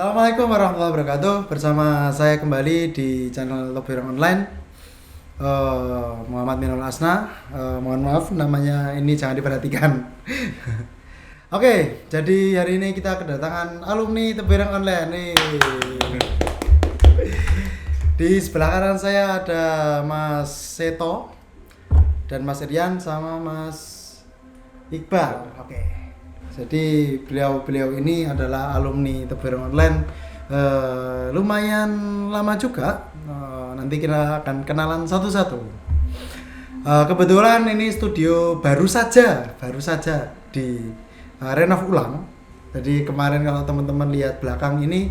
Assalamualaikum warahmatullahi wabarakatuh. Bersama saya kembali di channel Tebirong Online. Muhammad Minul Asna. Mohon maaf namanya ini jangan diperhatikan. Oke, jadi hari ini kita kedatangan alumni Tebirong Online nih. Di sebelah kanan saya ada Mas Seto dan Mas Rian sama Mas Iqbal. Oke. Jadi beliau ini adalah alumni Tebirong Online, lumayan lama juga. Nanti kita akan kenalan satu-satu. Kebetulan ini studio baru saja di renov ulang. Jadi kemarin kalau teman-teman lihat belakang ini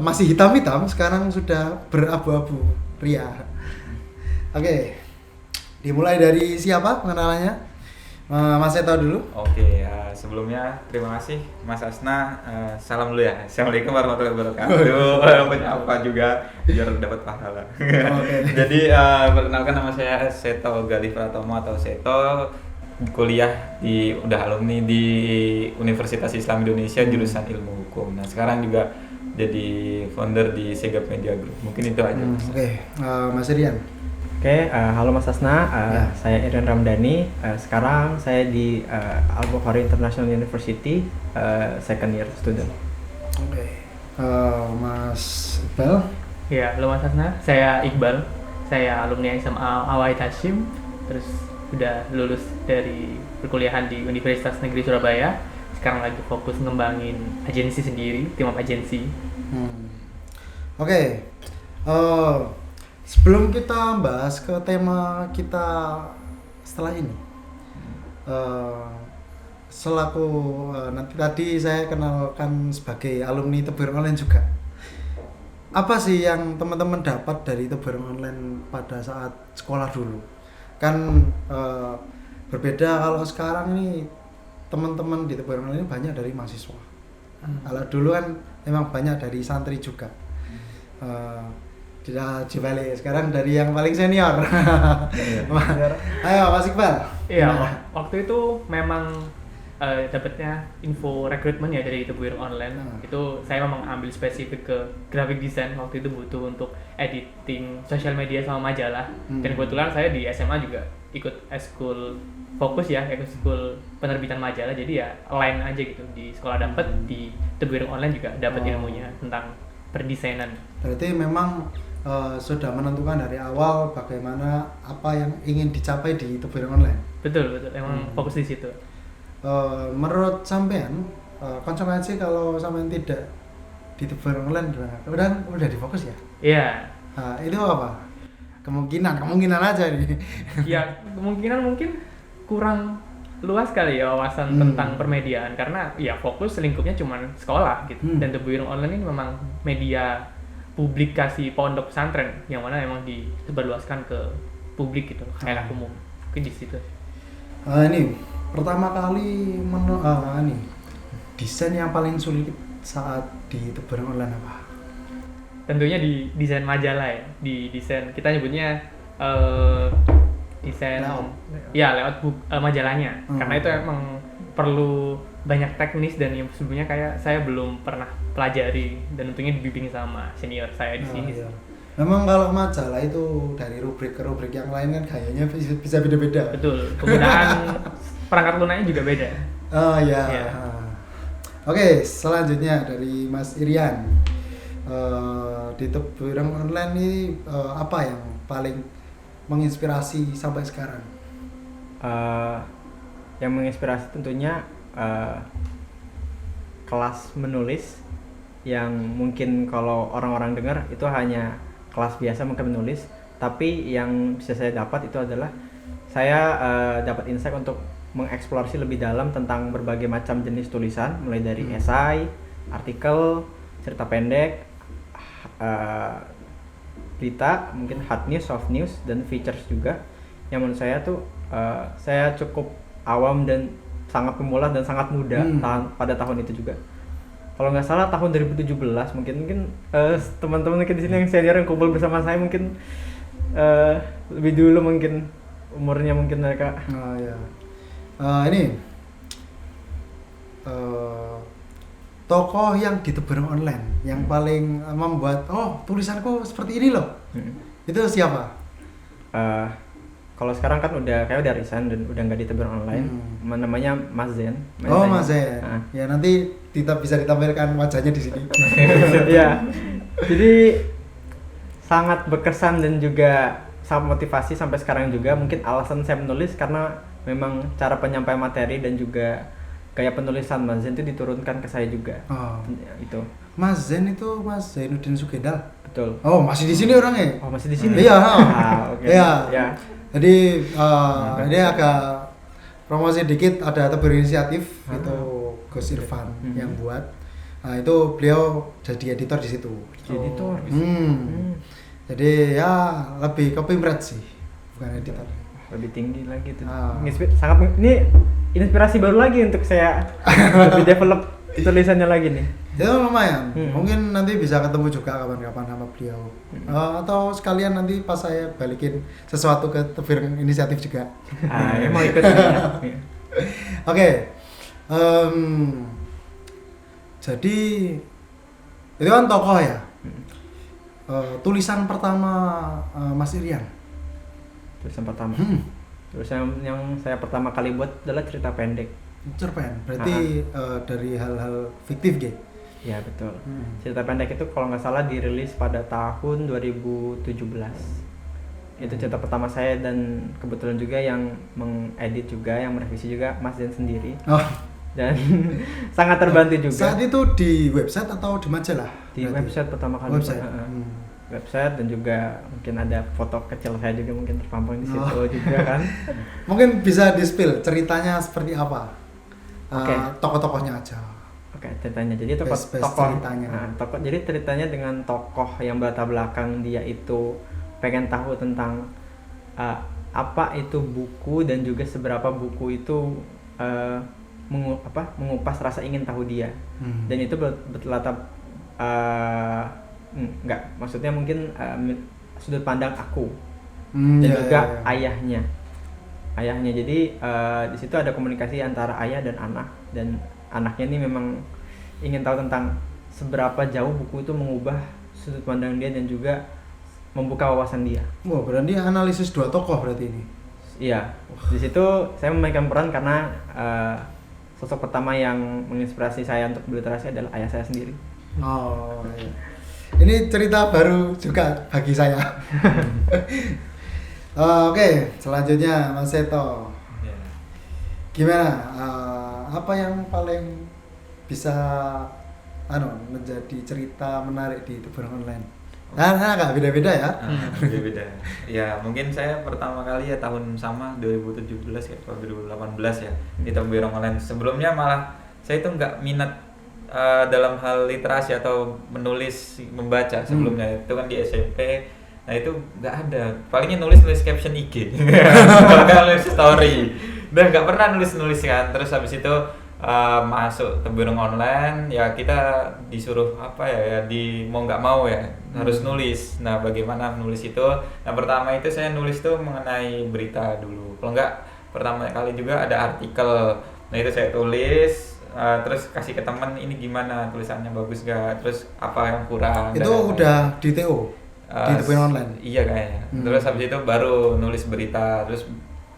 masih hitam-hitam, sekarang sudah berabu-abu ria. Oke, dimulai dari siapa pengenalannya? Mas Seto dulu. Oke, sebelumnya terima kasih Mas Asna. Salam dulu ya. Assalamualaikum warahmatullahi wabarakatuh. Menyapa juga biar dapat pahala. Jadi perkenalkan, nama saya Seto Galih Pratomo atau Seto. Kuliah udah alumni di Universitas Islam Indonesia jurusan Ilmu Hukum. Nah, sekarang juga jadi founder di Segap Media Group. Mungkin itu aja. Mas Rian. Oke, halo Mas Asna, saya Irian Ramdhani. Sekarang saya di Al-Bukhari International University, second year student. Mas Iqbal. Ya, halo Mas Asna, saya Iqbal. Saya alumni SMA Awais Hashim, terus udah lulus dari perkuliahan di Universitas Negeri Surabaya. Sekarang lagi fokus ngembangin agensi sendiri, tim agensi. Sebelum kita bahas ke tema kita setelah ini, selaku nanti tadi saya kenalkan sebagai alumni Tebirong Online juga. Apa sih yang teman-teman dapat dari Tebirong Online pada saat sekolah dulu? Kan berbeda kalau sekarang ini teman-teman di Tebirong Online banyak dari mahasiswa. Kalau dulu kan memang banyak dari santri juga. Tidak dibalik, sekarang dari yang paling senior. Ayo Mas Iqbal. Iya, waktu itu memang dapatnya info rekrutmen ya dari Tebirong Online. Itu saya memang ambil spesifik ke graphic design. Waktu itu butuh untuk editing sosial media sama majalah. Dan kebetulan saya di SMA juga ikut eskul fokus ya, eskul penerbitan majalah. Jadi ya align aja gitu, di sekolah dapat, di Tebirong Online juga dapat ilmunya tentang perdesainan. Berarti memang sudah menentukan dari awal bagaimana apa yang ingin dicapai di Tebirong Online. Betul, emang fokus di situ. Menurut sampean, konsekuensi kalau sampean tidak di Tebirong Online udah difokus ya? Iya. Itu apa? Kemungkinan aja nih. Ya, kemungkinan mungkin kurang luas kali ya wawasan tentang permediaan, karena ya fokus lingkupnya cuma sekolah gitu. Dan Tebirong Online ini memang media publikasi pondok pesantren yang mana emang disebarluaskan ke publik gitu, kayak umum. Mungkin di situ. Ini pertama kali desain yang paling sulit saat di Tebirong Online apa? Tentunya di desain majalah ya, di desain kita nyebutnya desain layout majalahnya. Karena itu emang perlu banyak teknis dan yang sebelumnya kayak saya belum pernah pelajari, dan tentunya dibimbing sama senior saya di sini. Iya. Memang kalau majalah itu dari rubrik ke rubrik yang lain kan kayaknya bisa beda-beda. Betul, penggunaan perangkat lunaknya juga beda. Oh iya. Ya. Oke, selanjutnya dari Mas Irian. Di Tebirong Online ini apa yang paling menginspirasi sampai sekarang? Yang menginspirasi tentunya kelas menulis, yang mungkin kalau orang-orang dengar itu hanya kelas biasa mungkin menulis, tapi yang bisa saya dapat itu adalah saya dapat insight untuk mengeksplorasi lebih dalam tentang berbagai macam jenis tulisan, mulai dari esai, artikel, cerita pendek, berita, mungkin hard news, soft news, dan features juga. Yang menurut saya tuh saya cukup awam dan sangat pemula dan sangat muda pada tahun itu juga. Kalau nggak salah tahun 2017 mungkin teman-teman mungkin di sini yang senior yang kumpul bersama saya mungkin lebih dulu mungkin umurnya mungkin mereka. Ini tokoh yang di Tebareng Online yang paling membuat tulisanku seperti ini loh. Itu siapa? Kalau sekarang kan udah resign dan udah nggak di Tebareng Online. Namanya Mas Zen. Mas Zen. Ya nanti bisa ditampilkan wajahnya di sini. Ya. Jadi sangat berkesan dan juga sangat motivasi sampai sekarang juga. Mungkin alasan saya menulis karena memang cara penyampaian materi dan juga gaya penulisan Mas Zen itu diturunkan ke saya juga. Itu. Mas Zen itu Mas Zainuddin Sugendal. Betul. Oh, masih di sini orangnya? Oh, masih di sini. Iya. Okay. Iya. Ya. Jadi ini agak promosi dikit, ada Tebar Inisiatif itu Gus Irfan yang buat. Nah, itu beliau jadi editor di situ. Editor. Jadi ya lebih ke pimret sih, bukan editor. Lebih tinggi lagi tuh. Ini inspirasi baru lagi untuk saya lebih develop tulisannya lagi nih. Itu lumayan. Mungkin nanti bisa ketemu juga kapan-kapan sama beliau. Atau sekalian nanti pas saya balikin sesuatu ke Tebareng Inisiatif juga. Mau ikut ya. Oke. Jadi itu kan tokoh ya. Tulisan pertama Mas Irian. Tulisan pertama. Tulisan yang saya pertama kali buat adalah cerita pendek. Cerpen. Berarti dari hal-hal fiktif gitu. Ya betul. Cerita pendek itu kalau nggak salah dirilis pada tahun 2017. Itu cerita pertama saya dan kebetulan juga yang mengedit juga, yang merevisi juga Mas Zen sendiri. Dan sangat terbantu juga. Saat itu di website atau di majalah? Di website pertama kali. Website dan juga mungkin ada foto kecil saya juga mungkin terpampang di situ juga kan. Mungkin bisa di-spill ceritanya seperti apa? Tokoh-tokohnya aja. Ceritanya. Jadi tokoh ceritanya. Jadi ceritanya dengan tokoh yang berlatar belakang dia itu pengen tahu tentang apa itu buku dan juga seberapa buku itu mengupas rasa ingin tahu dia. Dan itu berlatar maksudnya mungkin sudut pandang aku dan juga ayahnya. Jadi di situ ada komunikasi antara ayah dan anak, dan anaknya ini memang ingin tahu tentang seberapa jauh buku itu mengubah sudut pandang dia dan juga membuka wawasan dia. Wah, berarti analisis dua tokoh berarti ini. Iya. Di situ saya memainkan peran karena sosok pertama yang menginspirasi saya untuk berliterasi adalah ayah saya sendiri. Oh, iya. Ini cerita baru juga bagi saya. Oke, selanjutnya Mas Seto. Gimana? Apa yang paling bisa menjadi cerita menarik di Tebareng Online? Agak beda-beda ya. Beda-beda. Ya, mungkin saya pertama kali ya tahun sama 2017 ya, atau 2018 ya di Tebareng Online. Sebelumnya malah saya itu nggak minat dalam hal literasi atau menulis, membaca sebelumnya. Itu kan di SMP. Nah itu nggak ada. Palingnya nulis caption IG, nggak nulis story. Dan nggak pernah nulis kan. Terus habis itu masuk Tebareng Online, ya kita disuruh mau nggak mau ya harus nulis. Nah bagaimana nulis itu? Nah pertama itu saya nulis tuh mengenai berita dulu. Kalau nggak pertama kali juga ada artikel. Nah itu saya tulis. Terus kasih ke teman, ini gimana tulisannya, bagus gak, terus apa yang kurang. Itu udah di TO di Tebareng Online. Iya kayaknya. Terus habis itu baru nulis berita, terus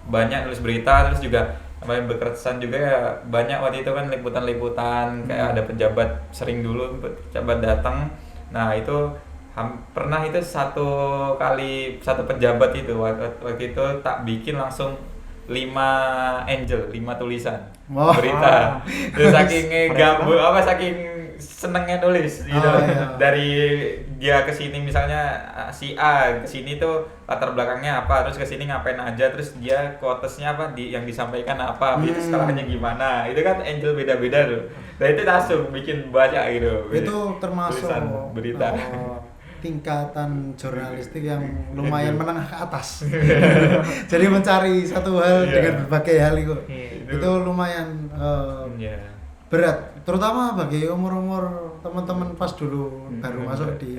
banyak nulis berita, terus juga berkesan juga ya, banyak waktu itu kan liputan-liputan kayak ada pejabat, sering dulu pejabat datang. Nah itu pernah itu satu pejabat itu waktu itu tak bikin langsung 5 tulisan berita. Terus saking saking senengnya nulis gitu. Iya. Dari dia ke sini misalnya si A ke sini tuh latar belakangnya apa, terus ke sini ngapain aja, terus dia quotesnya yang disampaikan apa, itu sekolahnya gimana. Itu kan Angel beda-beda tuh. Dan itu langsung bikin banyak gitu. Itu termasuk berita. Tingkatan jurnalistik yang lumayan menengah ke atas. Jadi mencari satu hal dengan berbagai hal itu lumayan berat, terutama bagi umur teman-teman pas dulu baru masuk di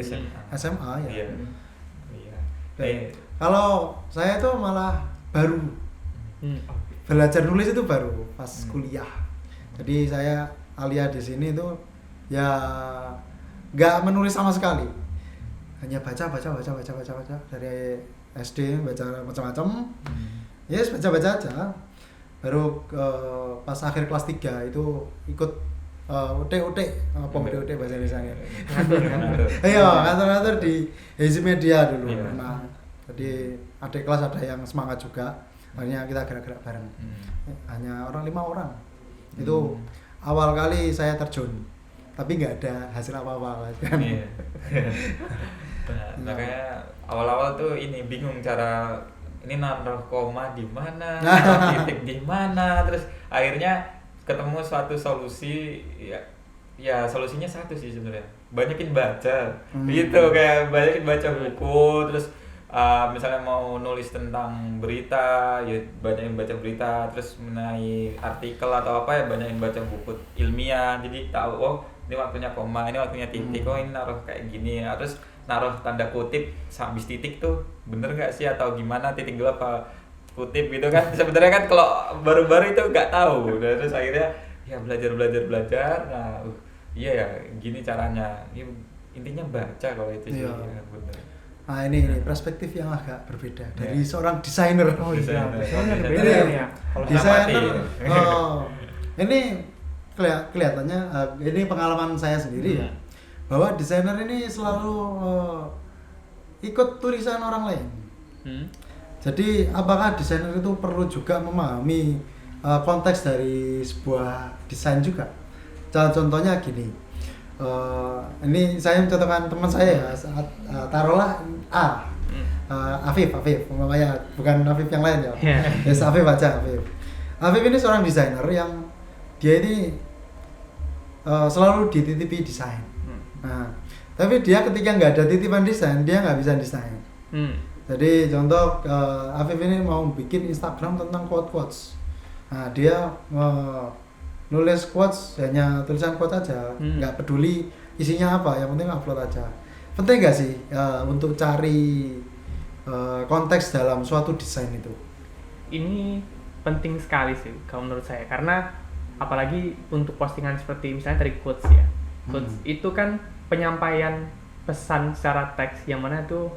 SMA ya. Kalau saya tuh malah baru belajar nulis itu baru pas kuliah. Jadi saya alia di sini tuh ya nggak menulis sama sekali, hanya baca dari SD, baca macam-macam, yes baca aja. Baru pas akhir kelas 3 itu ikut UT bahasa Indonesia. Ngatur di Hazy Media dulu. Nah, jadi adik kelas ada yang semangat juga, akhirnya kita gerak-gerak bareng. Hanya 5 orang. Itu awal kali saya terjun, tapi nggak ada hasil apa-apa kan. Makanya awal-awal tuh ini bingung cara ini naruh koma di mana, naruh titik di mana, terus akhirnya ketemu suatu solusi, ya solusinya satu sih sebenarnya, banyakin baca, gitu, kayak banyakin baca buku, terus misalnya mau nulis tentang berita, ya banyakin baca berita, terus mengenai artikel atau apa ya banyakin baca buku ilmiah, jadi tahu oh ini waktunya koma, ini waktunya titik, oh ini naruh kayak gini, terus naruh tanda kutip habis titik tuh bener nggak sih atau gimana, titik dulu apa kutip gitu kan. Sebenarnya kan kalau baru-baru itu nggak tahu, terus akhirnya ya belajar, nah iya ya gini caranya, ya, intinya baca kalau itu sih. Iya. Ya, bener. Nah ini perspektif yang agak berbeda dari seorang desainer. Oh iya, desainer Ini beda ya. Kalau desainer, ini kelihatannya ini pengalaman saya sendiri ya, bahwa desainer ini selalu ikut tulisan orang lain. Jadi apakah desainer itu perlu juga memahami konteks dari sebuah desain juga? Contohnya gini, ini saya mencontohkan teman saya ya, saat taruhlah Afif, umpamanya bukan Afif yang lain ya, yes, Afif aja. Afif ini seorang desainer yang dia ini selalu dititipi desain. Nah, tapi dia ketika nggak ada titipan desain, dia nggak bisa desain. Jadi contoh Afif ini mau bikin Instagram tentang quotes. Nah, dia nulis quotes, hanya tulisan quotes aja, nggak peduli isinya apa, yang penting upload aja. Penting nggak sih untuk cari konteks dalam suatu desain itu? Ini penting sekali sih kalau menurut saya, karena apalagi untuk postingan seperti misalnya dari quotes ya, quotes itu kan penyampaian pesan secara teks yang mana itu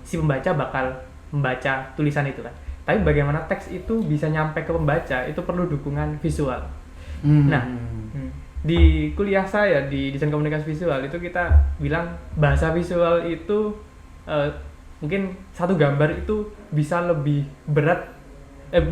si pembaca bakal membaca tulisan itu kan. Tapi bagaimana teks itu bisa nyampe ke pembaca itu perlu dukungan visual. Nah, di kuliah saya di desain komunikasi visual itu kita bilang bahasa visual itu mungkin satu gambar itu bisa lebih berat,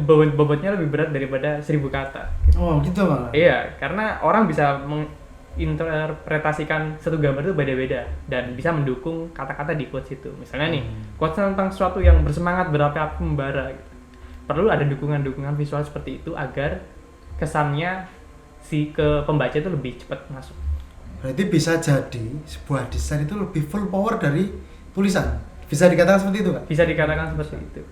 bobotnya lebih berat daripada 1000 kata. Oh gitu malah. Iya, karena orang bisa menginterpretasikan satu gambar itu beda-beda dan bisa mendukung kata-kata di quotes itu. Misalnya nih, quotes tentang sesuatu yang bersemangat berapi-api membara gitu. Perlu ada dukungan-dukungan visual seperti itu agar kesannya ke pembaca itu lebih cepat masuk. Berarti bisa jadi sebuah desain itu lebih full power dari tulisan. Bisa dikatakan seperti itu, Kak? Bisa dikatakan seperti itu.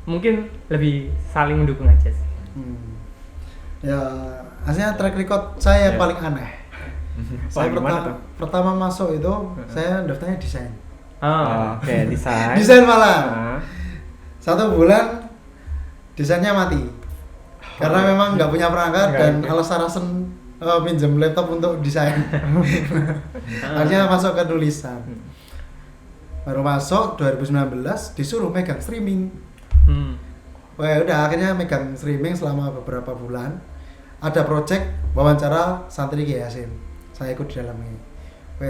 Mungkin lebih saling mendukung aja sih. Ya, aslinya track record saya yang paling aneh. Saya pertama masuk itu saya daftarnya desain. Oke, desain. Desain malah. 1 bulan desainnya mati. Karena memang nggak punya perangkat dan alasan minjem laptop untuk desain. Akhirnya masuk ke tulisan. Baru masuk 2019 disuruh megang streaming. Wah udah akhirnya megang streaming selama beberapa bulan. Ada project wawancara santri Kiai Hasim. Saya ikut di dalamnya.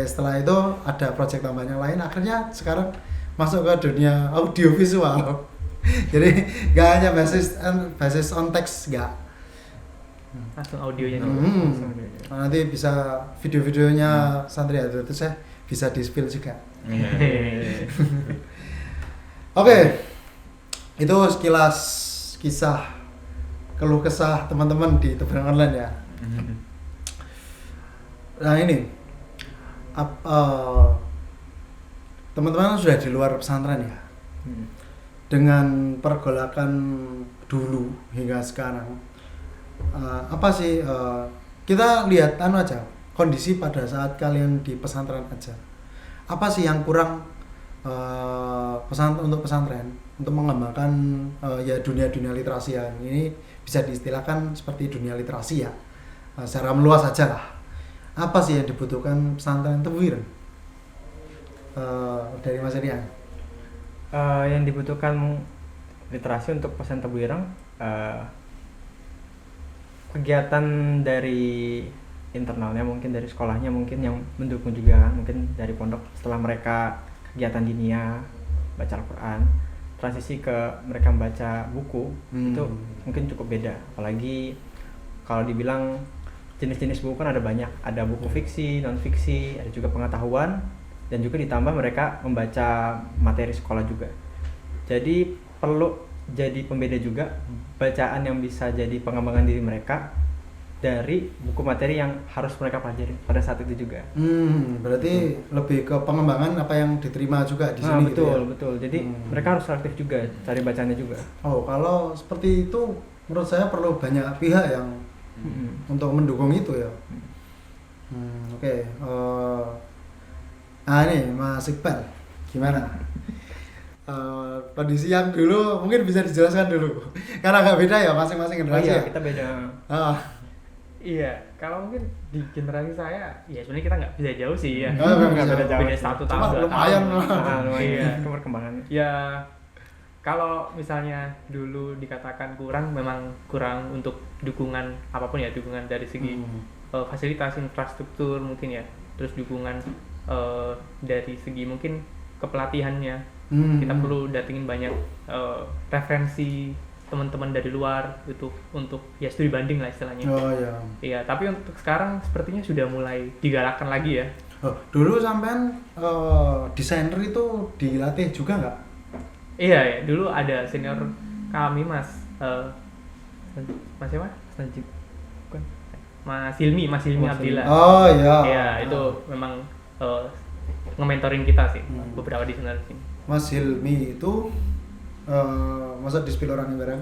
Setelah itu ada project tambahan yang lain. Akhirnya sekarang masuk ke dunia audio visual. Jadi nggak hanya basis on text, nggak. Langsung audionya. Nanti bisa video-videonya santri itu saya bisa di-spill juga. Oke. Itu sekilas kisah keluh kesah teman-teman di Tebaran Online ya. Nah ini teman-teman sudah di luar pesantren ya. Dengan pergolakan dulu hingga sekarang, apa sih kita lihat aja kondisi pada saat kalian di pesantren aja. Apa sih yang kurang untuk pesantren untuk mengembangkan ya dunia literasi ya, ini bisa diistilahkan seperti dunia literasi ya, secara meluas aja lah. apa sih yang dibutuhkan pesantren Tebu Ireng? Dari Mas Rian. Yang dibutuhkan literasi untuk pesantren Tebu Ireng, kegiatan dari internalnya, mungkin dari sekolahnya mungkin yang mendukung juga kan, mungkin dari pondok setelah mereka kegiatan dinia baca Al-Quran, transisi ke mereka membaca buku itu mungkin cukup beda. Apalagi kalau dibilang jenis-jenis buku kan ada banyak, ada buku fiksi, non fiksi, ada juga pengetahuan, dan juga ditambah mereka membaca materi sekolah juga. Jadi perlu jadi pembeda juga bacaan yang bisa jadi pengembangan diri mereka dari buku materi yang harus mereka pelajari pada saat itu juga. Berarti lebih ke pengembangan apa yang diterima juga di sini. Betul, gitu ya? betul. Jadi mereka harus aktif juga cari bacanya juga. Oh, kalau seperti itu menurut saya perlu banyak pihak yang untuk mendukung itu ya. Oke. Ini Mas Iqbal, gimana? Kondisi yang dulu mungkin bisa dijelaskan dulu karena agak beda ya masing-masing generasi. Iya, ya? kita beda. Iya, kalau mungkin di generasi saya, ya sebenarnya kita nggak bisa jauh sih ya. Nggak beda jauh. Beda 1 tahun, Cuma 2 lumayan tahun. lah. Iya. Itu perkembangannya. Ya, kalau misalnya dulu dikatakan kurang, memang kurang untuk dukungan apapun ya, dukungan dari segi fasilitas infrastruktur mungkin ya, terus dukungan dari segi mungkin kepelatihannya. Kita perlu datengin banyak referensi teman-teman dari luar itu untuk ya studi banding lah istilahnya. Oh iya. Iya, tapi untuk sekarang sepertinya sudah mulai digalakkan lagi ya. Dulu sampean desainer itu dilatih juga nggak? Iya ya, dulu ada senior kami Mas Mas siapa? Najib. Bukan. Mas Hilmi Abdillah. Oh iya. Iya, itu memang nge-mentoring kita sih beberapa desainer sini. Mas Hilmi itu masa di-spill orang yang bareng?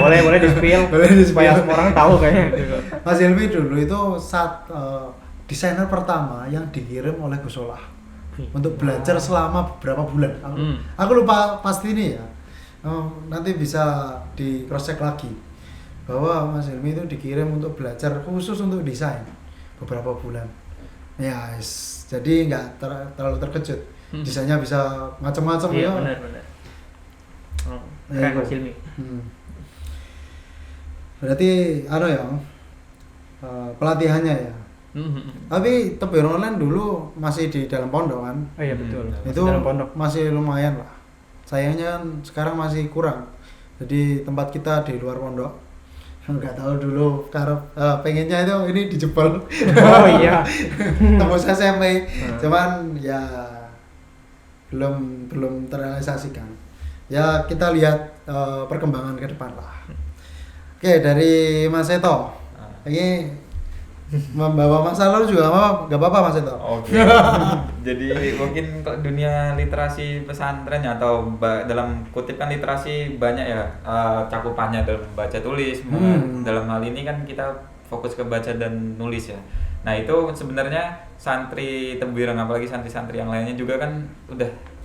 boleh di-spill. Boleh di-spill. Supaya semua orang tahu kayaknya. Mas Hilmi dulu itu desainer pertama yang dikirim oleh Gus Solah untuk belajar selama beberapa bulan. Aku lupa pasti ini ya. Nanti bisa di cross check lagi bahwa Mas Hilmi itu dikirim untuk belajar khusus untuk desain beberapa bulan. Ya, jadi nggak terlalu terkejut. Desainnya bisa macam-macam ya. Iya, ya. benar. Keren Mas Hilmi. Berarti ya pelatihannya ya. Tapi Tebu Ireng Online dulu masih di dalam pondok kan? Oh iya betul. Itu dalam pondok. masih lumayan lah. Sayangnya kan sekarang masih kurang. Jadi tempat kita di luar pondok. Enggak tahu dulu karena pengennya itu ini dijebol. Oh iya. Tembus SMP. Cuman ya belum terrealisasikan. Ya kita lihat perkembangan ke depan lah. Oke, dari Mas Seto. Ini membawa masa lalu juga nggak apa-apa Mas Seto. Oke. Jadi mungkin kok dunia literasi pesantren atau dalam kutip kan literasi banyak ya cakupannya dalam baca tulis. Dalam hal ini kan kita fokus ke baca dan nulis ya. Nah itu sebenarnya santri Tebu Ireng apalagi santri-santri yang lainnya juga kan udah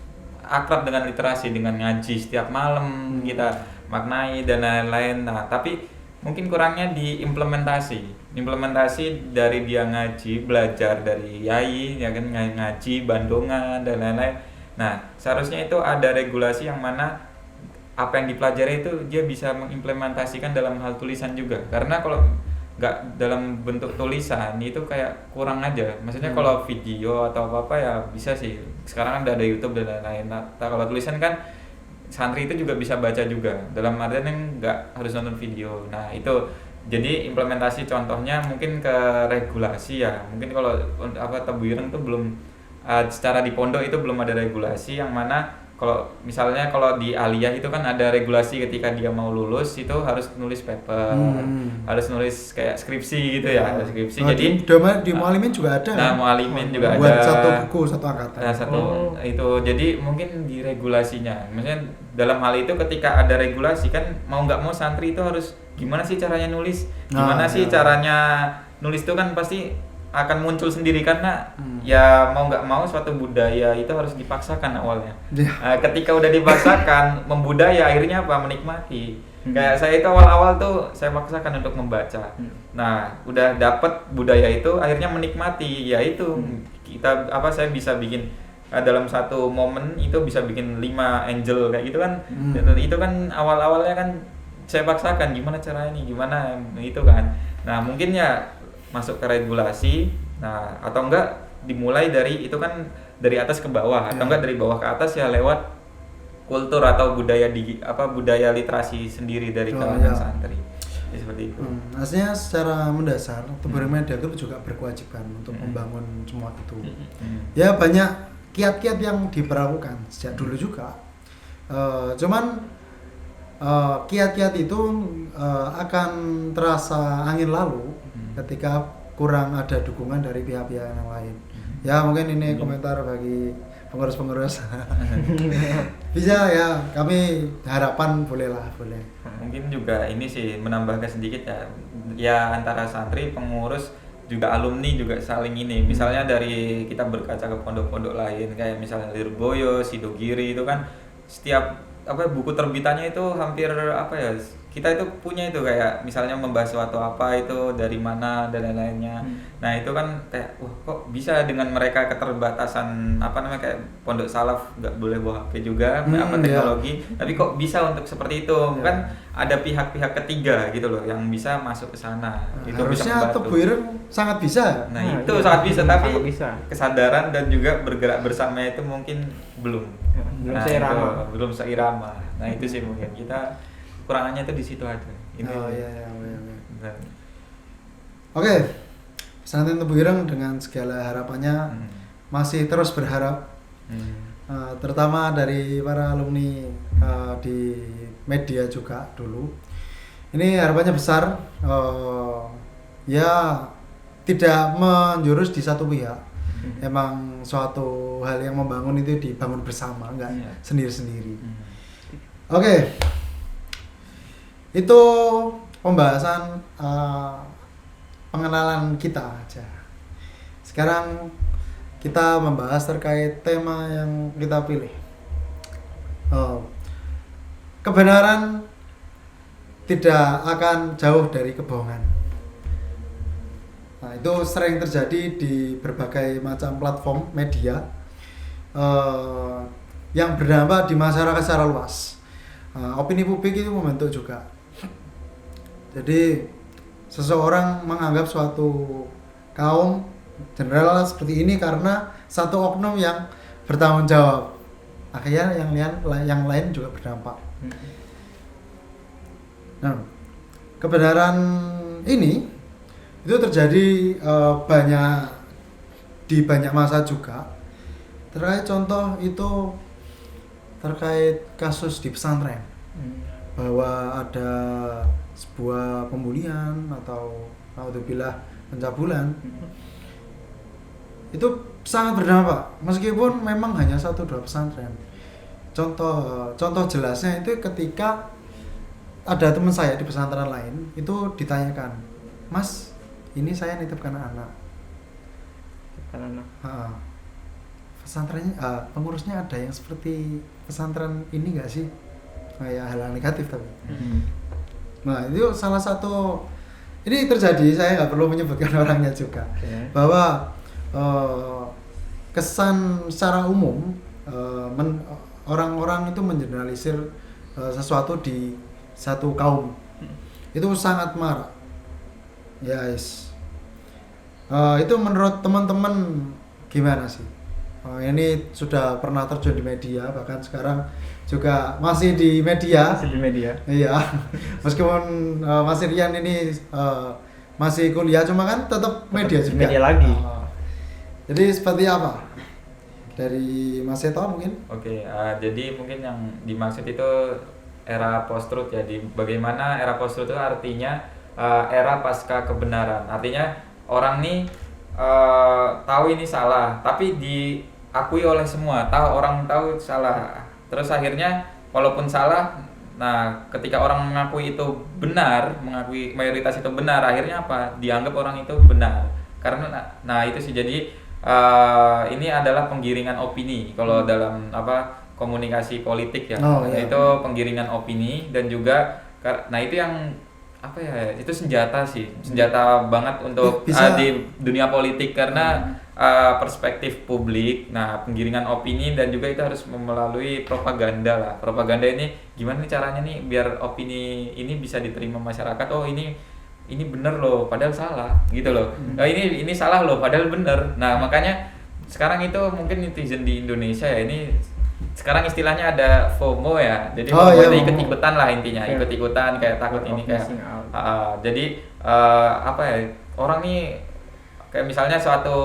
akrab dengan literasi, dengan ngaji setiap malam kita maknai dan lain-lain. Nah tapi mungkin kurangnya di implementasi dari dia ngaji, belajar dari yai ya kan, ngaji bandongan dan lain-lain. Nah seharusnya itu ada regulasi yang mana apa yang dipelajari itu dia bisa mengimplementasikan dalam hal tulisan juga, karena kalau nggak dalam bentuk tulisan itu kayak kurang aja. Maksudnya kalau video atau apa ya bisa sih, sekarang kan udah ada YouTube dan lain-lain. Nah kalau tulisan kan santri itu juga bisa baca juga, dalam artian yang nggak harus nonton video. Nah itu jadi implementasi contohnya mungkin ke regulasi ya. Mungkin kalau Tebu Ireng itu belum secara di pondok itu belum ada regulasi yang mana kalau misalnya kalau di aliyah itu kan ada regulasi ketika dia mau lulus itu harus nulis paper, harus nulis kayak skripsi gitu ya, ada skripsi. Jadi di Mualimin juga ada. Nah, Mualimin juga buat ada. Satu buku, satu angkatan. Nah, itu. Jadi mungkin di regulasinya. Maksudnya dalam hal itu ketika ada regulasi kan mau nggak mau santri itu harus gimana sih caranya nulis? Gimana sih caranya nulis itu kan pasti akan muncul sendiri karena ya mau nggak mau suatu budaya itu harus dipaksakan awalnya. Ketika udah dipaksakan membudaya akhirnya apa menikmati. Kayak saya itu awal-awal tuh saya paksakan untuk membaca. Nah, udah dapet budaya itu akhirnya menikmati. Ya itu kita saya bisa bikin dalam satu momen itu bisa bikin 5 angel kayak gitu kan. Dan itu kan awal-awalnya kan saya paksakan gimana caranya nih, gimana itu kan. Nah, mungkin ya masuk ke regulasi. Nah, atau enggak dimulai dari itu kan dari atas ke bawah atau enggak dari bawah ke atas ya lewat kultur atau budaya budaya literasi sendiri dari kalangan santri. Ya, seperti itu. Artinya secara mendasar Tebur Media Group juga berkewajiban untuk membangun semua itu. Ya banyak kiat-kiat yang diberlakukan sejak dulu juga. Cuman kiat-kiat itu akan terasa angin lalu ketika kurang ada dukungan dari pihak-pihak yang lain. Ya mungkin ini komentar bagi pengurus-pengurus. Bisa ya, kami harapan boleh. Mungkin juga ini sih menambahkan sedikit ya antara santri, pengurus juga alumni juga saling ini. Misalnya dari kita berkaca ke pondok-pondok lain kayak misalnya Lirboyo, Sidogiri itu kan setiap buku terbitannya itu hampir kita itu punya itu kayak misalnya membahas suatu itu dari mana dan lain-lainnya. Nah itu kan kayak kok bisa dengan mereka keterbatasan kayak pondok salaf nggak boleh bawa HP juga teknologi, tapi kok bisa untuk seperti itu kan ada pihak-pihak ketiga gitu loh yang bisa masuk ke sana. Itu harusnya Tebur sangat bisa. Nah itu sangat bisa, tapi kesadaran dan juga bergerak bersama itu mungkin belum seirama. Nah itu sih mungkin kita kekurangannya itu di situ aja. Iya. Oke. Pesantren Tebu Ireng dengan segala harapannya masih terus berharap, terutama dari para alumni di media juga dulu. Ini harapannya besar, ya tidak menjurus di satu pihak. Emang suatu hal yang membangun itu dibangun bersama, enggak sendiri-sendiri. Oke. Itu pembahasan pengenalan kita aja. Sekarang kita membahas terkait tema yang kita pilih. Kebenaran tidak akan jauh dari kebohongan. Nah, itu sering terjadi di berbagai macam platform media yang berdampak di masyarakat secara luas. Opini publik itu membentuk juga. Jadi seseorang menganggap suatu kaum general seperti ini karena satu oknum yang bertanggung jawab. Akhirnya yang lain juga berdampak. Nah, kebenaran ini itu terjadi di banyak masa juga. Terkait contoh itu terkait kasus di pesantren. Bahwa ada sebuah pembulian atau naudzubillah pencabulan. Itu sangat berdampak meskipun memang hanya 1-2 pesantren. Contoh jelasnya itu ketika ada teman saya di pesantren lain itu ditanyakan, "Mas, ini saya nitipkan anak." Pesantrennya pengurusnya ada yang seperti pesantren ini enggak sih? Kayak hal negatif tapi. Nah, itu salah satu ini terjadi, saya nggak perlu menyebutkan orangnya juga. Bahwa kesan secara umum orang-orang itu mengeneralisir sesuatu di satu kaum itu sangat marak. Yes. Itu menurut teman-teman gimana sih? Ini sudah pernah terjun di media, bahkan sekarang juga masih di media. Iya. Meskipun Mas Rian ini masih kuliah, cuma kan tetap media juga. Media lagi. Jadi seperti apa? Dari Mas Seto mungkin? Oke, jadi mungkin yang dimaksud itu era post-truth ya. Bagaimana era post-truth itu artinya era pasca kebenaran. Artinya orang nih tahu ini salah, tapi diakui oleh semua. Orang tahu salah. Terus akhirnya walaupun salah, nah ketika orang mengakui itu benar, mengakui mayoritas itu benar, akhirnya apa? Dianggap orang itu benar. karena nah itu sih jadi ini adalah penggiringan opini kalau dalam komunikasi politik ya. Itu penggiringan opini dan juga nah itu yang itu senjata banget untuk di dunia politik karena perspektif publik. Nah, penggiringan opini dan juga itu harus melalui propaganda lah. Propaganda ini gimana nih caranya nih biar opini ini bisa diterima masyarakat. Oh, ini bener loh padahal salah gitu loh. Oh, ini salah loh padahal bener. Nah, makanya sekarang itu mungkin netizen di Indonesia ya ini sekarang istilahnya ada FOMO ya, jadi itu ikut-ikutan lah intinya, ikut-ikutan kayak takut ini kayak jadi orang nih kayak misalnya suatu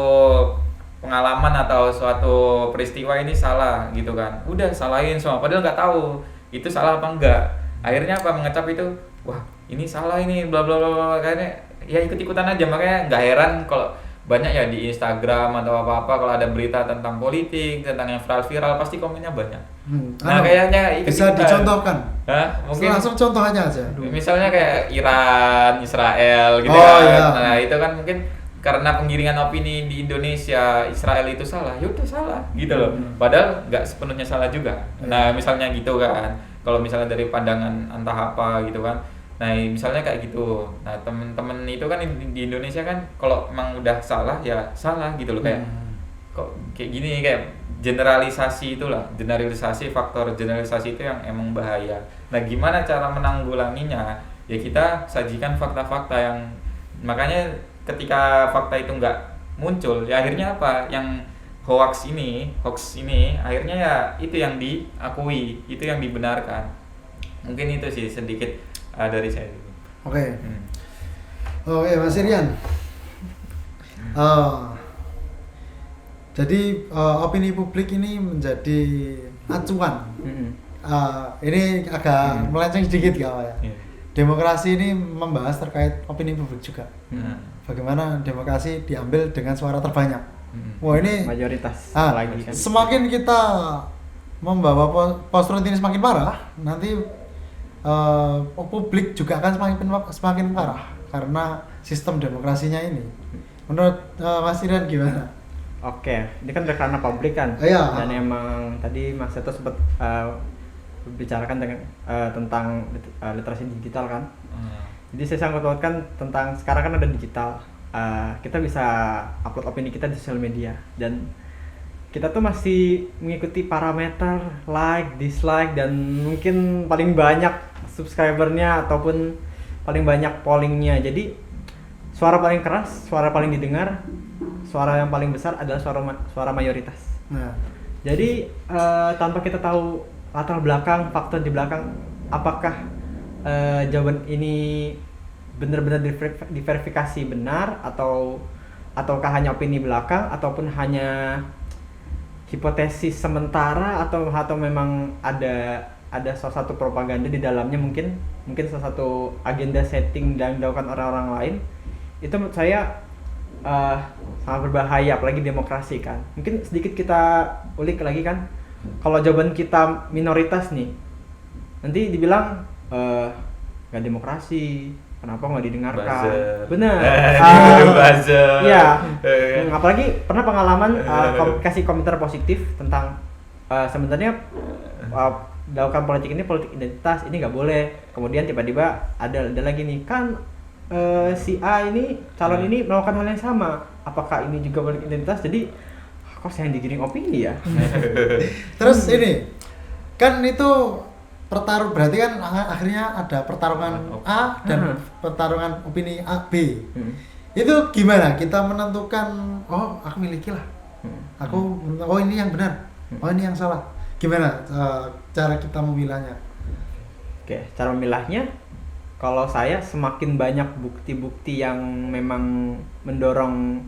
pengalaman atau suatu peristiwa ini salah gitu kan, udah salahin semua padahal nggak tahu itu salah apa enggak, akhirnya mengecap itu wah ini salah ini bla bla bla kayaknya ya ikut-ikutan aja, makanya nggak heran kalau banyak ya di Instagram atau apa-apa kalau ada berita tentang politik, tentang yang viral pasti komennya banyak. Nah kayaknya bisa dicontohkan. Mungkin langsung contohnya aja. Misalnya kayak Iran, Israel gitu kan. Iya. Nah itu kan mungkin karena penggiringan opini di Indonesia Israel itu salah, yaudah salah gitu loh. Padahal nggak sepenuhnya salah juga. Nah misalnya gitu kan. Kalau misalnya dari pandangan entah apa gitu kan. Nah misalnya kayak gitu, nah temen-temen itu kan di Indonesia kan kalau emang udah salah ya salah gitu loh, kayak kok kayak gini, kayak generalisasi itulah, faktor generalisasi itu yang emang bahaya. Nah gimana cara menanggulanginya? Ya kita sajikan fakta-fakta yang, makanya ketika fakta itu nggak muncul, ya akhirnya apa? Yang hoax ini akhirnya ya itu yang diakui, itu yang dibenarkan. Mungkin itu sih sedikit dari saya. Oke, Mas Irian. Jadi opini publik ini menjadi acuan. Ini agak melenceng sedikit ya. Demokrasi ini membahas terkait opini publik juga. Bagaimana demokrasi diambil dengan suara terbanyak. Wah ini mayoritas. Lagi kan. Semakin kita membawa post-truth ini semakin parah, nanti publik juga akan semakin parah karena sistem demokrasinya ini. Menurut Mas Irian gimana? Oke, ini kan karena publik kan, dan emang tadi Mas Seto sempat bicarakan tentang literasi digital kan. Jadi saya sangkut pautkan tentang sekarang kan ada digital, kita bisa upload opini kita di sosial media dan kita tuh masih mengikuti parameter like, dislike dan mungkin paling banyak subscribernya ataupun paling banyak pollingnya. Jadi suara paling keras, suara paling didengar, suara yang paling besar adalah suara mayoritas. Jadi tanpa kita tahu latar belakang, fakta di belakang, apakah jawaban ini benar-benar diverifikasi benar ataukah hanya opini belakang ataupun hanya hipotesis sementara atau memang ada salah satu propaganda di dalamnya, mungkin salah satu agenda setting yang dilakukan orang-orang lain, itu menurut saya sangat berbahaya, apalagi demokrasi kan. Mungkin sedikit kita ulik lagi kan, kalau jawaban kita minoritas nih, nanti dibilang nggak demokrasi, kenapa nggak didengarkan? Benar. Iya. Apalagi pernah pengalaman kasih komentar positif tentang sebenarnya dalam politik ini, politik identitas ini nggak boleh. Kemudian tiba-tiba ada lagi nih kan si A ini calon ini melakukan hal yang sama. Apakah ini juga politik identitas? Jadi kok saya yang digiring opini ya? Terus ini kan itu berarti kan akhirnya ada pertarungan A dan pertarungan opini A B. Itu gimana kita menentukan aku miliki lah, aku ini yang benar, ini yang salah. Gimana cara kita memilahnya? Oke, cara memilahnya, kalau saya semakin banyak bukti-bukti yang memang mendorong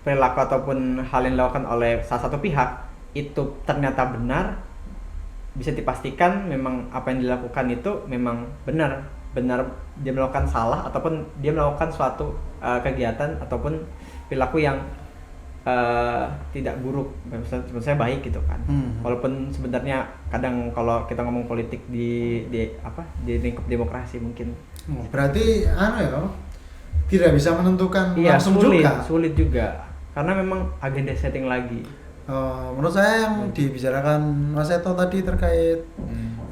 perilaku ataupun hal yang dilakukan oleh salah satu pihak itu ternyata benar, bisa dipastikan memang apa yang dilakukan itu memang benar dia melakukan salah ataupun dia melakukan suatu kegiatan ataupun perilaku yang tidak buruk, menurut saya baik gitu kan. Walaupun sebenarnya kadang kalau kita ngomong politik di lingkup demokrasi mungkin. Berarti tidak bisa menentukan Iya, langsung sulit, juga. sulit juga. Karena memang agenda setting lagi. Menurut saya yang dibicarakan Mas Eto tadi terkait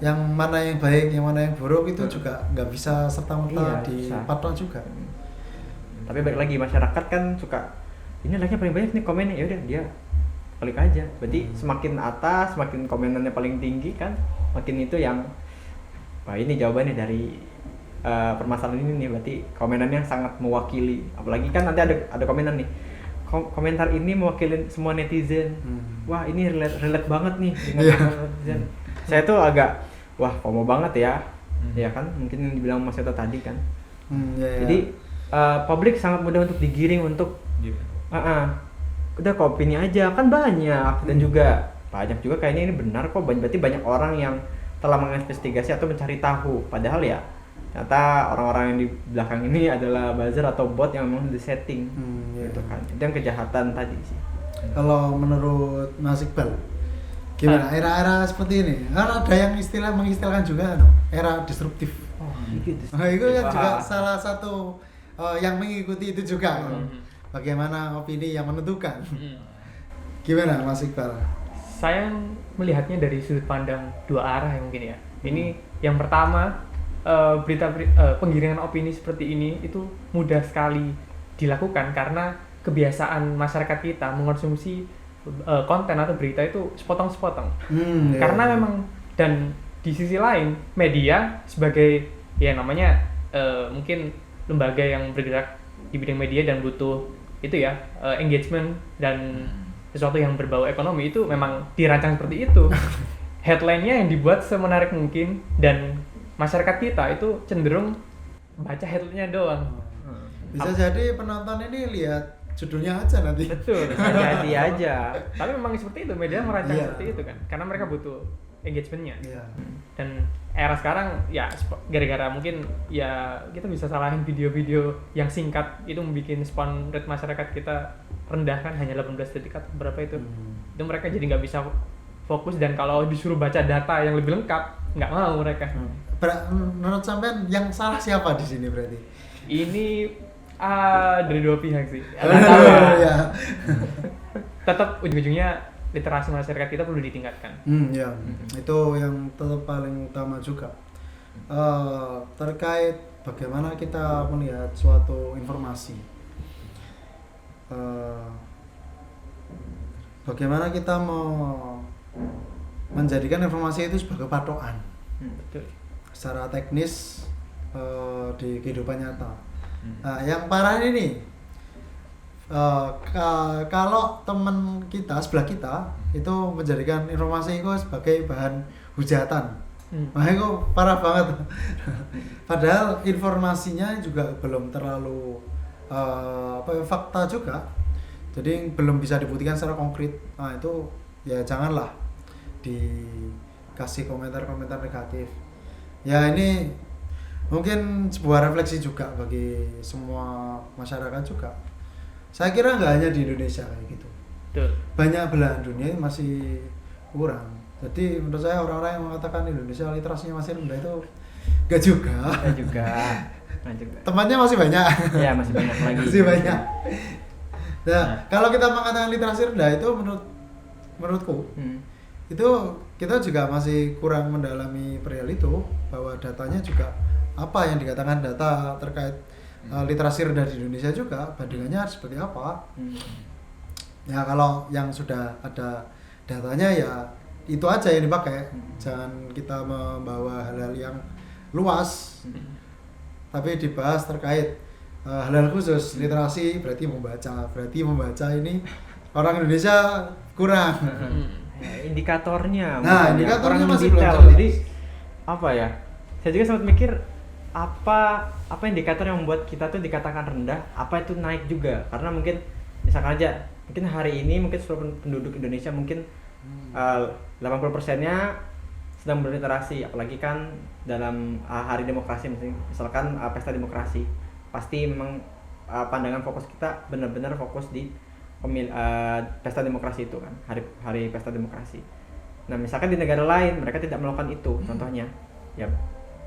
yang mana yang baik, yang mana yang buruk itu juga nggak bisa serta-merta Iya, dipatok juga. Tapi balik lagi masyarakat kan suka ini like-nya paling banyak nih komennya, ya udah dia klik aja. Berarti semakin atas, semakin komenannya paling tinggi kan, makin itu yang wah ini jawabannya dari permasalahan ini nih, berarti komenannya sangat mewakili. Apalagi kan nanti ada komenan nih. Komentar ini mewakili semua netizen. Wah, ini relate banget nih dengan netizen. Saya tuh agak wah, FOMO banget ya. Ya kan, mungkin yang dibilang Mas Eto tadi kan. Jadi publik sangat mudah untuk digiring untuk udah kok opini aja kan banyak, dan juga banyak juga kayaknya ini benar kok, berarti banyak orang yang telah menginvestigasi atau mencari tahu, padahal ya ternyata orang-orang yang di belakang ini adalah buzzer atau bot yang memang disetting gitu kan. Itu yang kejahatan tadi sih. Kalau menurut Mas Iqbal gimana era-era seperti ini? Kan ada yang mengistilahkan juga era disruptif. Gitu. Itu kan juga salah satu yang mengikuti itu juga. Bagaimana opini yang menentukan. Gimana Mas Iqbal? Saya melihatnya dari sudut pandang dua arah ya mungkin ya. Ini yang pertama, penggiringan opini seperti ini itu mudah sekali dilakukan karena kebiasaan masyarakat kita mengkonsumsi konten atau berita itu sepotong-sepotong. Karena memang, dan di sisi lain media sebagai ya namanya mungkin lembaga yang bergerak di bidang media dan butuh itu ya engagement dan sesuatu yang berbau ekonomi, itu memang dirancang seperti itu. Headline-nya yang dibuat semenarik mungkin, dan masyarakat kita itu cenderung baca headline-nya doang. Bisa jadi penonton ini lihat judulnya aja nanti. Betul, Jadi aja. tapi memang seperti itu, media merancang seperti itu kan, karena mereka butuh engagement-nya. Dan era sekarang ya gara-gara mungkin ya kita bisa salahin video-video yang singkat itu membuat spawn rate masyarakat kita rendah kan, hanya 18 detik atau berapa itu. Itu mereka jadi nggak bisa fokus, dan kalau disuruh baca data yang lebih lengkap nggak mau mereka. Menurut sampean yang salah siapa di sini berarti? Ini dari dua pihak sih. Tahu ya. Tetap ujung-ujungnya literasi masyarakat kita perlu ditingkatkan. Itu yang tetap paling utama juga. Terkait bagaimana kita melihat suatu informasi, bagaimana kita mau menjadikan informasi itu sebagai patokan secara teknis di kehidupan nyata. Nah, yang parah ini nih, kalau teman kita sebelah kita itu menjadikan informasi itu sebagai bahan hujatan, itu parah banget. Padahal informasinya juga belum terlalu fakta juga, jadi belum bisa dibuktikan secara konkret. Nah itu ya janganlah dikasih komentar-komentar negatif. Ya ini mungkin sebuah refleksi juga bagi semua masyarakat juga. Saya kira nggak hanya di Indonesia kayak gitu. Betul. Banyak belahan dunia masih kurang. Jadi menurut saya orang-orang yang mengatakan Indonesia literasinya masih rendah itu nggak juga. Nggak juga. Temannya masih banyak. Ya masih banyak lagi. Masih banyak. Nah, kalau kita mengatakan literasi rendah itu menurutku itu kita juga masih kurang mendalami perihal itu, bahwa datanya juga apa yang dikatakan data terkait literasi rendah di Indonesia juga bandingannya seperti apa. Ya kalau yang sudah ada datanya ya itu aja yang dipakai. Jangan kita membawa hal-hal yang luas, tapi dibahas terkait hal-hal khusus. Literasi berarti membaca ini orang Indonesia kurang. Indikatornya. Nah, indikatornya masih belum detail. jelas. Jadi apa ya? Saya juga sempat mikir apa indikator yang membuat kita tuh dikatakan rendah, apa itu naik juga. Karena mungkin misalkan aja, mungkin hari ini mungkin seluruh penduduk Indonesia mungkin 80%-nya sedang berliterasi, apalagi kan dalam hari demokrasi, misalkan pesta demokrasi, pasti memang pandangan fokus kita benar-benar fokus di pesta demokrasi itu kan, hari pesta demokrasi. Nah misalkan di negara lain mereka tidak melakukan itu, contohnya ya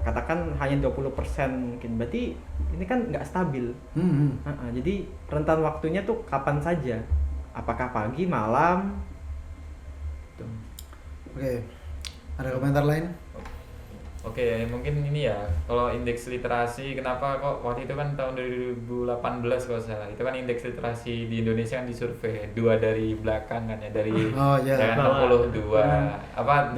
katakan hanya 20% mungkin, berarti ini kan nggak stabil. Jadi rentan waktunya tuh kapan saja, apakah pagi, malam tuh. Oke, ada komentar lain? Oke, mungkin ini ya, kalau indeks literasi, kenapa kok waktu itu kan tahun 2018 kalau salah, itu kan indeks literasi di Indonesia kan disurvei 2 dari belakang kan ya, dari ya. 62,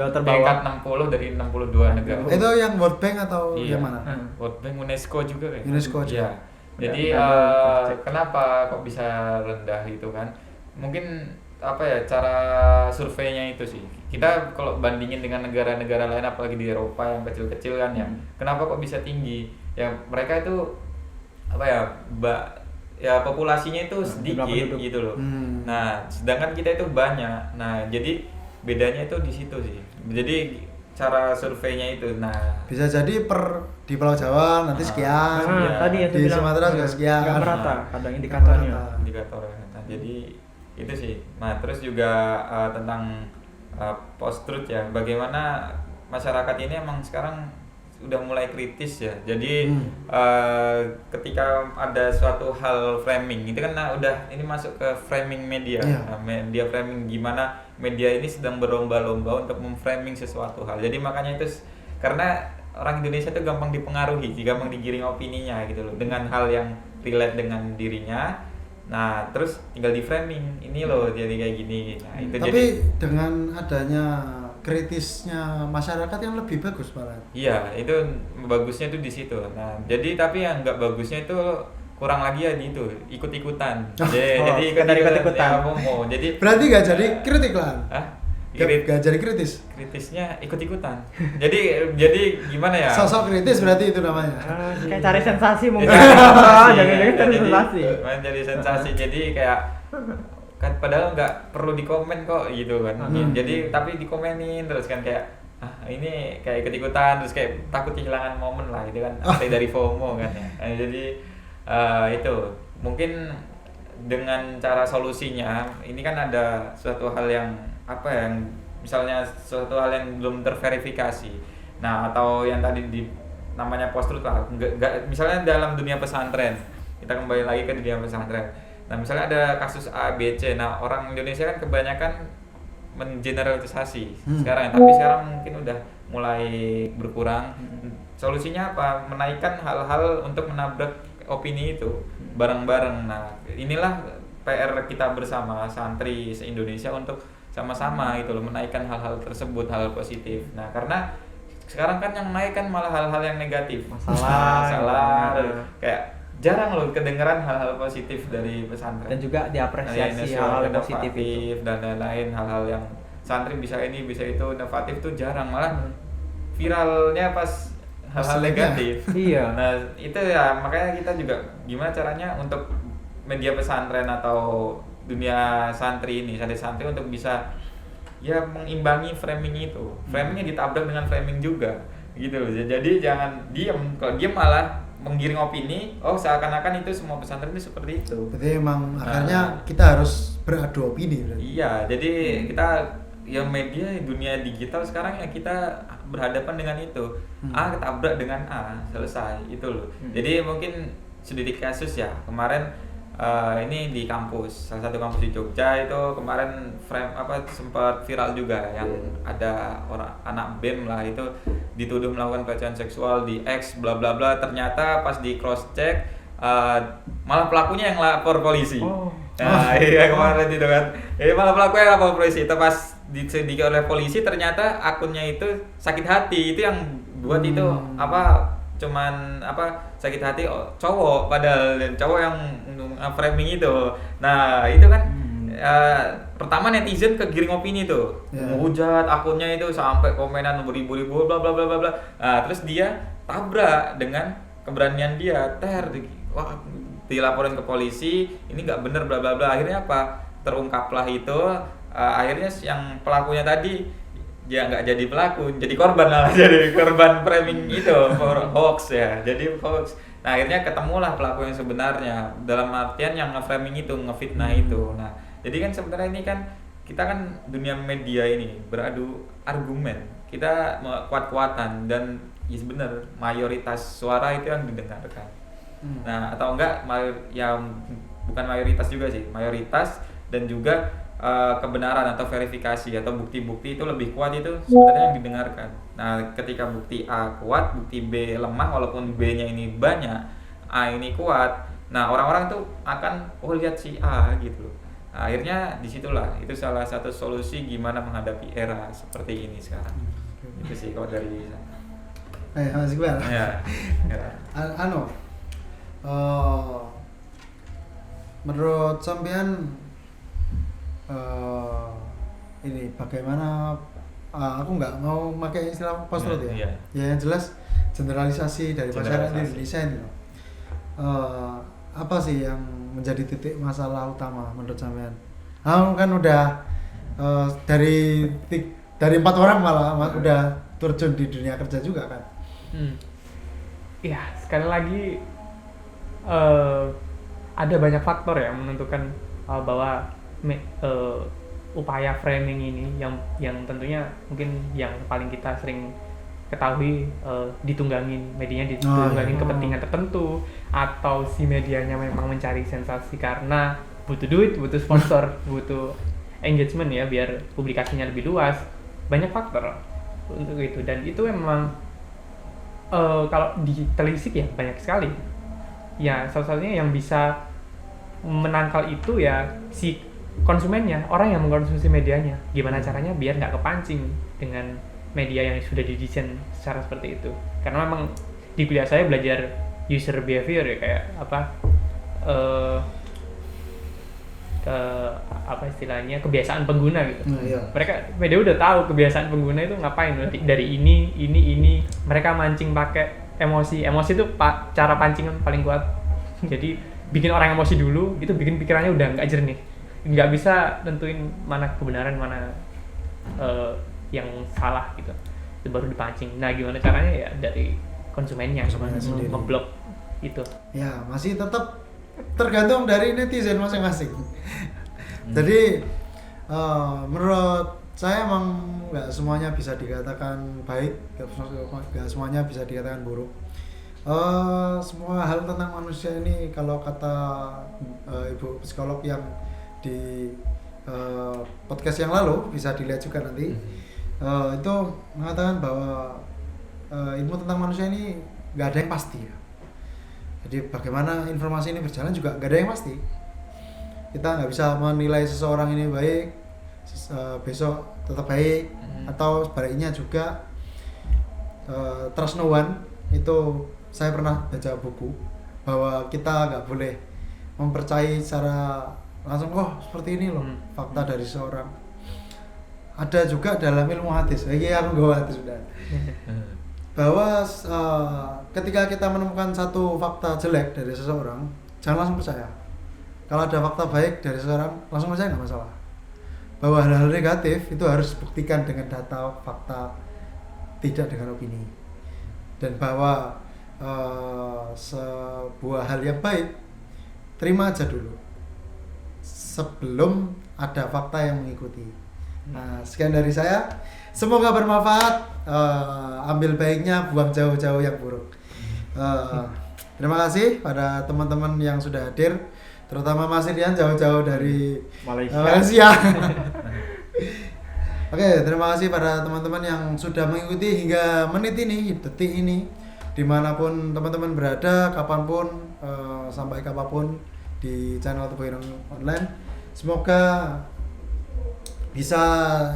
terbawah. peringkat 60 dari 62 negara. Itu yang World Bank atau Iya. yang mana? World Bank, UNESCO juga kan? UNESCO juga. Iya. Jadi kenapa kok bisa rendah itu kan? Mungkin cara surveinya itu sih. Kita kalau bandingin dengan negara-negara lain, apalagi di Eropa yang kecil-kecil kan ya, kenapa kok bisa tinggi? Ya mereka itu populasinya itu sedikit gitu loh. Nah, sedangkan kita itu banyak. Nah, jadi bedanya itu di situ sih. Jadi cara surveinya itu. Nah, bisa jadi di Pulau Jawa nanti sekian, tadi yang di Sumatera juga sekian. Nggak merata, kadang indikatornya. Nah, jadi itu sih. Nah, terus juga tentang post truth ya, bagaimana masyarakat ini emang sekarang udah mulai kritis ya. Jadi ketika ada suatu hal framing itu kan ini masuk ke framing media. Nah, media framing, gimana media ini sedang berlomba-lomba untuk memframing sesuatu hal. Jadi makanya itu karena orang Indonesia itu gampang dipengaruhi, gampang digiring opininya gitu loh, dengan hal yang relate dengan dirinya. Nah, terus tinggal di framing, ini loh jadi kayak gini. Nah, itu tapi jadi dengan adanya kritisnya masyarakat yang lebih bagus malah. Iya, itu bagusnya tuh di situ. Nah, jadi tapi yang nggak bagusnya itu kurang lagi ya di itu, ikut-ikutan. Jadi ikut-ikutan. Jadi berarti nggak jadi kritik lah. Gak jadi kritis. Kritisnya ikut-ikutan. Jadi gimana ya? Sosok kritis berarti itu namanya. Kayak cari sensasi mungkin. Jangan-jangan cari sensasi. Jadi sensasi. Jadi kayak kan padahal nggak perlu dikomen kok gitu kan. Jadi tapi dikomenin terus kan kayak ini kayak ikut-ikutan, terus kayak takut kehilangan momen lah gitu kan. Asli dari FOMO kan ya. Jadi itu mungkin dengan cara solusinya ini kan ada suatu hal yang misalnya suatu hal yang belum terverifikasi. Nah, atau yang tadi namanya post truth lah. Misalnya dalam dunia pesantren, kita kembali lagi ke dunia pesantren. Nah, misalnya ada kasus A, B, C. Nah, orang Indonesia kan kebanyakan mengeneralisasi sekarang, tapi sekarang mungkin udah mulai berkurang. Solusinya apa? Menaikkan hal-hal untuk menabrak opini itu bareng-bareng. Nah, inilah PR kita bersama santri se-Indonesia untuk sama-sama gitu loh, menaikkan hal-hal tersebut, hal positif. Nah, karena sekarang kan yang naik kan malah hal-hal yang negatif, masalah kayak jarang loh kedengeran hal-hal positif dari pesantren. Dan juga diapresiasi hal-hal yang positif itu dan lain-lain, hal-hal yang santri bisa ini bisa itu, inovatif tuh jarang, malah viralnya pas hal-hal negatif. Iya. Nah, itu ya makanya kita juga gimana caranya untuk media pesantren atau dunia santri ini, santri untuk bisa ya mengimbangi framing itu. Framingnya ditabrak dengan framing juga gitu loh. Jadi jangan diam. Kalau diam malah menggiring opini, seakan-akan itu semua pesantren itu seperti itu. Berarti emang akhirnya kita harus beradu opini berarti. Iya, jadi kita ya media dunia digital sekarang ya kita berhadapan dengan itu. A ketabrak dengan A, selesai itu loh. Jadi mungkin sedikit kasus ya. Kemarin ini di kampus, salah satu kampus di Jogja itu kemarin sempat viral juga yang ada anak BEM lah itu dituduh melakukan pelecehan seksual di X bla bla bla, ternyata pas di cross check malah pelakunya yang lapor polisi. Iya kemarin itu kan. Malah pelakunya lapor polisi. Itu pas diselidiki oleh polisi ternyata akunnya itu sakit hati. Itu yang buat itu cuman sakit hati cowok, padahal cowok yang framing itu. Nah itu kan pertama netizen kegiring opini tuh, menghujat akunnya itu sampai komenan beribu-ribu bla bla bla bla. Nah, terus dia tabrak dengan keberanian dia, dilaporin ke polisi, ini nggak bener bla bla bla. Akhirnya apa? Terungkaplah itu. Akhirnya yang pelakunya tadi dia nggak jadi pelaku, jadi korban lah, jadi korban framing itu, hoax ya, jadi hoax. Nah akhirnya ketemulah pelaku yang sebenarnya, dalam artian yang nge-framing itu, ngefitnah itu. Nah jadi kan sebenarnya ini kan kita kan dunia media ini beradu argumen, kita kuat-kuatan dan ya benar mayoritas suara itu yang didengarkan. Nah atau enggak yang bukan mayoritas juga sih, mayoritas dan juga kebenaran atau verifikasi atau bukti-bukti itu lebih kuat itu sebenarnya yang didengarkan. Nah ketika bukti A kuat, bukti B lemah, walaupun B-nya ini banyak, A ini kuat, nah orang-orang tuh akan lihat si A gitu loh. Nah, akhirnya disitulah itu salah satu solusi gimana menghadapi era seperti ini sekarang. Itu sih kalau dari Mas Iqbal. Ya. Menurut sampean ini bagaimana? Aku nggak mau pakai istilah post-truth ya. Ya yang jelas generalisasi dari masyarakat Indonesia ini. Apa sih yang menjadi titik masalah utama menurut sampean? Kan udah dari 4 orang malah udah terjun di dunia kerja juga kan? Ya sekali lagi ada banyak faktor yang menentukan bahwa upaya framing ini yang tentunya mungkin yang paling kita sering ketahui ditunggangin medianya ditunggangin kepentingan tertentu, atau si medianya memang mencari sensasi karena butuh duit, butuh sponsor, butuh engagement ya biar publikasinya lebih luas. Banyak faktor untuk itu, dan itu memang kalau ditelisik ya banyak sekali. Ya salah satunya yang bisa menangkal itu ya si konsumennya, orang yang mengkonsumsi medianya. Gimana caranya biar nggak kepancing dengan media yang sudah didesain secara seperti itu. Karena memang di kuliah saya belajar user behavior ya, kayak apa istilahnya, kebiasaan pengguna gitu. Mereka media udah tahu kebiasaan pengguna itu ngapain, dari ini mereka mancing pakai emosi itu cara pancingan paling kuat. Jadi bikin orang emosi dulu, itu bikin pikirannya udah nggak jernih, nggak bisa tentuin mana kebenaran, mana yang salah gitu, itu baru dipancing. Nah gimana caranya ya dari konsumennya sendiri ngeblok itu. Ya masih tetap tergantung dari netizen masing-masing. Jadi menurut saya emang nggak semuanya bisa dikatakan baik, nggak semuanya bisa dikatakan buruk. Semua hal tentang manusia ini, kalau kata ibu psikolog yang di podcast yang lalu, bisa dilihat juga nanti, itu mengatakan bahwa ilmu tentang manusia ini nggak ada yang pasti ya. Jadi bagaimana informasi ini berjalan juga nggak ada yang pasti. Kita nggak bisa menilai seseorang ini baik, besok tetap baik, atau sebaliknya juga. Trust no one, itu saya pernah baca buku bahwa kita nggak boleh mempercayai secara langsung, seperti ini loh fakta dari seorang. Ada juga dalam ilmu hadis, aku nggak hadis sudah, bahwa ketika kita menemukan satu fakta jelek dari seseorang, jangan langsung percaya. Kalau ada fakta baik dari seseorang, langsung percaya nggak masalah. Bahwa hal-hal negatif itu harus dibuktikan dengan data, fakta, tidak dengan opini. Dan bahwa sebuah hal yang baik terima aja dulu sebelum ada fakta yang mengikuti. Nah, sekian dari saya, semoga bermanfaat. Ambil baiknya, buang jauh-jauh yang buruk. Terima kasih pada teman-teman yang sudah hadir, terutama Mas Rian jauh-jauh dari Malaysia. Oke, terima kasih pada teman-teman yang sudah mengikuti hingga menit ini, detik ini, dimanapun teman-teman berada, kapanpun, sampai kapanpun di channel Tebu Ireng Online. Semoga bisa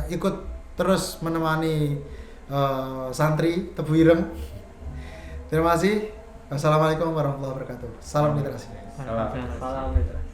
ikut terus menemani santri Tebu Ireng. Terima kasih. Wassalamualaikum warahmatullahi wabarakatuh. Salam literasi. Salam. Salam literasi.